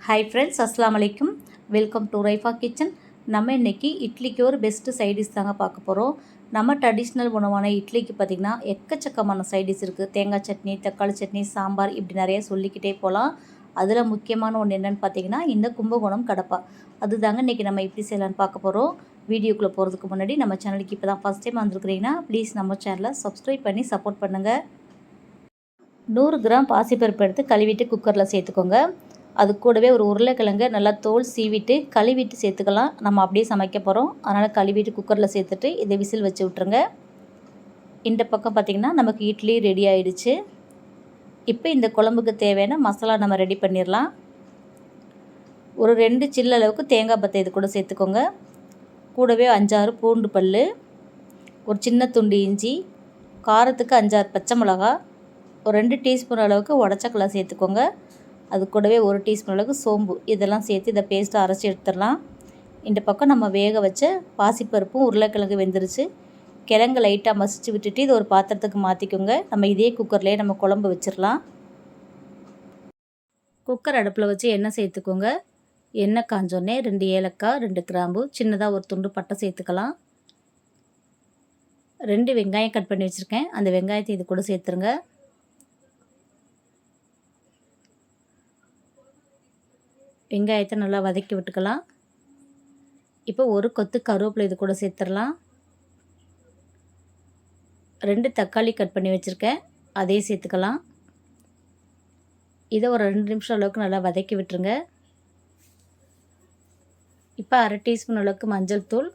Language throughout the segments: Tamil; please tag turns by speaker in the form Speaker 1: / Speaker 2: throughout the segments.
Speaker 1: ஹாய் ஃப்ரெண்ட்ஸ், அஸ்ஸலாமு அலைக்கும். Welcome to Raifa kitchen. நம்ம இன்றைக்கி இட்லிக்கு ஒரு பெஸ்ட்டு சைடிஷ் தாங்க பார்க்க போகிறோம். நம்ம ட்ரெடிஷ்னல் உணவான இட்லிக்கு பார்த்திங்கன்னா எக்கச்சக்கமான சைடிஷ் இருக்குது. தேங்காய் சட்னி, தக்காளி சட்னி, சாம்பார், இப்படி நிறைய சொல்லிக்கிட்டே போகலாம். அதில் முக்கியமான ஒன்று என்னென்னு பார்த்தீங்கன்னா இந்த கும்பகோணம் கடப்பா. அதுதாங்க இன்றைக்கி நம்ம எப்படி செய்யலான்னு பார்க்க போகிறோம். வீடியோக்குள்ளே போகிறதுக்கு முன்னாடி நம்ம சேனலுக்கு இப்போ தான் ஃபஸ்ட் டைம் வந்துருக்கிறீங்கன்னா ப்ளீஸ் நம்ம சேனலை சப்ஸ்கிரைப் பண்ணி சப்போர்ட் பண்ணுங்கள். 100 கிராம் பாசிப்பருப்பு எடுத்து கழுவிட்டு குக்கரில் சேர்த்துக்கோங்க. அது கூடவே ஒரு உருளைக்கிழங்கு நல்லா தோல் சீவிட்டு கழுவிட்டு சேர்த்துக்கலாம். நம்ம அப்படியே சமைக்க போகிறோம், அதனால் கழுவிட்டு குக்கரில் சேர்த்துட்டு இதை விசில் வச்சு விட்ருங்க. இந்த பக்கம் பார்த்திங்கன்னா நமக்கு இட்லி ரெடி ஆகிடுச்சு. இப்போ இந்த குழம்புக்கு தேவையான மசாலா நம்ம ரெடி பண்ணிடலாம். ஒரு 2 சில்லு அளவுக்கு தேங்காய் பத்தை இது கூட சேர்த்துக்கோங்க. கூடவே 5-6 பூண்டு பல், ஒரு சின்ன துண்டு இஞ்சி, காரத்துக்கு 5-6 பச்சை மிளகா, ஒரு 2 டீஸ்பூன் அளவுக்கு உடச்சக்கலை சேர்த்துக்கோங்க. அது கூடவே 1 டீஸ்பூன் அளவுக்கு சோம்பு, இதெல்லாம் சேர்த்து இதை பேஸ்ட்டாக அரைச்சி எடுத்துடலாம். இந்த பக்கம் நம்ம வேக வச்ச பாசிப்பருப்பும் உருளைக்கிழங்கு வெந்துருச்சு. கிழங்கு லைட்டாக மசிச்சு விட்டுட்டு இது ஒரு பாத்திரத்துக்கு மாற்றிக்கோங்க. நம்ம இதே குக்கர்லேயே நம்ம குழம்பு வச்சிடலாம். குக்கர் அடுப்பில் வச்சு எண்ணெய் சேர்த்துக்கோங்க. எண்ணெய் காஞ்சோடனே 2 ஏலக்காய், 2 கிராம்பு, சின்னதாக ஒரு துண்டு பட்டை சேர்த்துக்கலாம். 2 வெங்காயம் கட் பண்ணி வச்சுருக்கேன், அந்த வெங்காயத்தை இது கூட சேர்த்துருங்க. வெங்காயத்தை நல்லா வதக்கி விட்டுக்கலாம். இப்போ ஒரு கொத்து கருவேப்பிலை இது கூட சேர்த்துடலாம். 2 தக்காளி கட் பண்ணி வச்சுருக்கேன், அதையும் சேர்த்துக்கலாம். இதை ஒரு 2 நிமிஷம் அளவுக்கு நல்லா வதக்கி விட்டுருங்க. இப்போ 1/2 டீஸ்பூன் அளவுக்கு மஞ்சள் தூள்,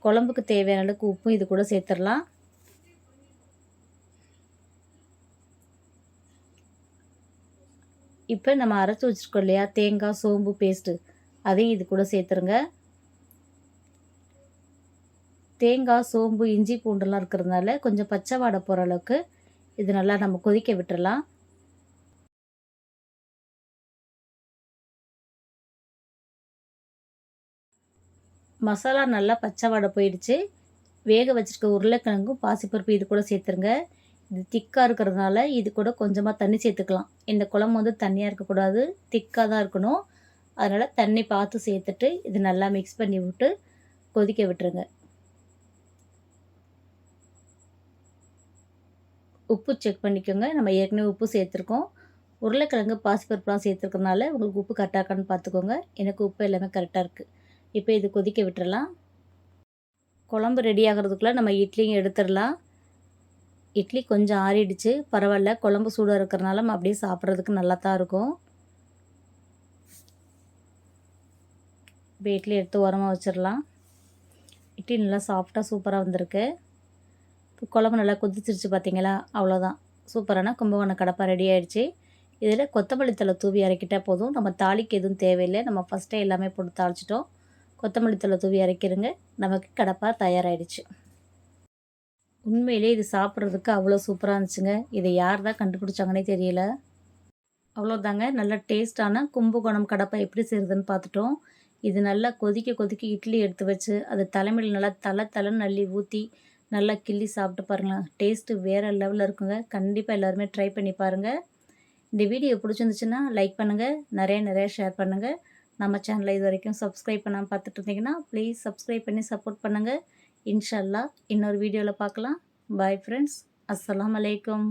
Speaker 1: குழம்புக்கு தேவையான அளவுக்கு உப்பும் இது கூட சேர்த்துடலாம். இப்போ நம்ம அரைச்சி வச்சுருக்கோம் இல்லையா தேங்காய் சோம்பு பேஸ்ட்டு, அதையும் இது கூட சேர்த்துருங்க. தேங்காய் சோம்பு இஞ்சி பூண்டுலாம் இருக்கிறதுனால கொஞ்சம் பச்சை வாடை போகிற அளவுக்கு இது நல்லா நம்ம கொதிக்க விட்டுறலாம். மசாலா நல்லா பச்சை வாடை போயிடுச்சு. வேக வச்சுருக்க உருளைக்கிழங்கும் பாசிப்பருப்பு இது கூட சேர்த்துருங்க. இது திக்காக இருக்கிறதுனால இது கூட கொஞ்சமாக தண்ணி சேர்த்துக்கலாம். இந்த குழம்பு வந்து தண்ணியாக இருக்கக்கூடாது, திக்காக தான் இருக்கணும். அதனால் தண்ணி பார்த்து சேர்த்துட்டு இது நல்லா மிக்ஸ் பண்ணி விட்டு கொதிக்க விட்டுருங்க. உப்பு செக் பண்ணிக்கோங்க. நம்ம ஏற்கனவே உப்பு சேர்த்துருக்கோம். உருளைக்கிழங்கு பாசிப்பருப்புலாம் சேர்த்துருக்கறனால உங்களுக்கு உப்பு கரெக்டாக இருக்கான்னு பார்த்துக்கோங்க. எனக்கு உப்பு எல்லாமே கரெக்டாக இருக்குது. இப்போ இது கொதிக்க விட்டுறலாம். குழம்பு ரெடி ஆகிறதுக்குள்ளே நம்ம இட்லியும் எடுத்துடலாம். இட்லி கொஞ்சம் ஆறிடுச்சு, பரவாயில்ல. குழம்பு சூடாக இருக்கிறனால நம்ம அப்படியே சாப்பிட்றதுக்கு நல்லா தான் இருக்கும். இப்போ இட்லி எடுத்து உரமாக வச்சிடலாம். இட்லி நல்லா சாஃப்டாக சூப்பராக வந்திருக்கு. இப்போ குழம்பு நல்லா கொதிச்சிருச்சு பார்த்தீங்களா, அவ்வளோதான். சூப்பரான கும்பகோணம் கடப்பா ரெடி ஆகிடுச்சு. இதில் கொத்தமல்லி தழை தூவி இறக்கிட்டால் போதும். நம்ம தாளிக்கு எதுவும் தேவையில்லை, நம்ம ஃபஸ்ட்டே எல்லாமே போட்டு தாளிச்சிட்டோம். கொத்தமல்லி தழை தூவி இறக்கிருங்க, நமக்கு கடப்பா தயாராகிடுச்சு. உண்மையிலே இது சாப்பிட்றதுக்கு அவ்வளோ சூப்பராக இருந்துச்சுங்க. இதை யார் தான் கண்டுபிடிச்சாங்கன்னே தெரியல. அவ்வளோதாங்க, நல்ல டேஸ்ட்டான கும்பகோணம் கடப்பா எப்படி செய்கிறதுன்னு பார்த்துட்டோம். இது நல்லா கொதிக்க கொதிக்க இட்லி எடுத்து வச்சு அது தலைமையில் நல்லா தலைன்னு அள்ளி ஊற்றி நல்லா கிள்ளி சாப்பிட்டு பாருங்களேன். டேஸ்ட்டு வேறு லெவலில் இருக்குங்க. கண்டிப்பாக எல்லாருமே ட்ரை பண்ணி பாருங்கள். இந்த வீடியோ பிடிச்சிருந்துச்சுன்னா லைக் பண்ணுங்கள், நிறைய ஷேர் பண்ணுங்கள். நம்ம சேனலை இது வரைக்கும் சப்ஸ்கிரைப் பண்ணாமல் பார்த்துட்டு இருந்தீங்கன்னா ப்ளீஸ் சப்ஸ்கிரைப் பண்ணி சப்போர்ட் பண்ணுங்கள். இன்ஷா அல்லாஹ் இன்னொரு வீடியோவில் பார்க்கலாம். பாய் ஃப்ரெண்ட்ஸ், அஸ்ஸலாமு அலைக்கும்.